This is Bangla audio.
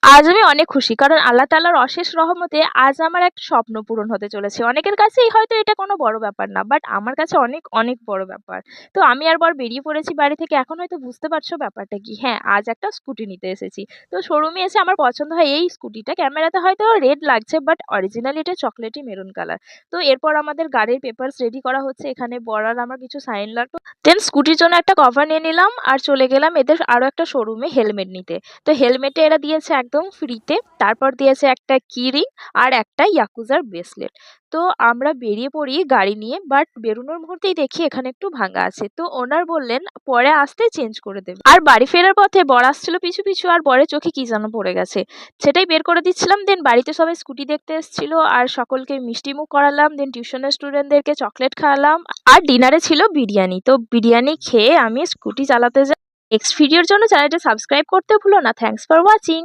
আজ আমি অনেক খুশি কারণ আল্লাহ তাআলার অশেষ রহমতে আজ আমার একটা স্বপ্ন পূরণ হতে চলেছে। অনেকের কাছেই হয়তো এটা কোনো বড় ব্যাপার না। বাট আমার কাছে অনেক, অনেক বড় ব্যাপার। তো আমি আর বর বেরিয়ে পড়েছি বাড়ি থেকে। এখন হয়তো বুঝতে পারছো ব্যাপারটা কি? হ্যাঁ, আজ একটা স্কুটি নিতে এসেছি। তো শোরুমে এসে আমার পছন্দ হয় এই স্কুটিটা। ক্যামেরাতে হয়তো রেড লাগছে বাট অরিজিনালি এটা চকলেটি মেরুন কালার। তো এরপর আমাদের গাড়ির পেপারস রেডি করা হচ্ছে। এখানে বর আর আমার কিছু সাইন লাগলো। দেন স্কুটির জন্য একটা কভার নিয়ে নিলাম আর চলে গেলাম এদের আরো একটা শোরুমে হেলমেট নিতে। তো হেলমেটে এরা দিয়েছে একদম ফ্রিতে। তারপর দিয়েছে একটা কি রিং আর একটা ইয়াকুজার ব্রেসলেট। তো আমরা বেরিয়ে পড়ি গাড়ি নিয়ে, বাট বেরোনোর মুহূর্তেই দেখি এখানে একটু ভাঙা আছে। তো ওনার বললেন পরে আসতে চেঞ্জ করে দেবে। আর বাড়ি ফেরার পথে বর আসছিল পিছু পিছু, আর বরের চোখে কি যেন পড়ে গেছে, সেটাই বের করে দিচ্ছিলাম। দেন বাড়িতে সবাই স্কুটি দেখতে এসেছিল আর সকলকে মিষ্টি মুখ করালাম। দেন টিউশনের স্টুডেন্টদেরকে চকলেট খাওয়ালাম। আর ডিনারে ছিল বিরিয়ানি। তো বিরিয়ানি খেয়ে আমি স্কুটি চালাতে যাই। নেক্সট ভিডিওর জন্য চ্যানেলটা সাবস্ক্রাইব করতে ভুলো না। Thanks for watching.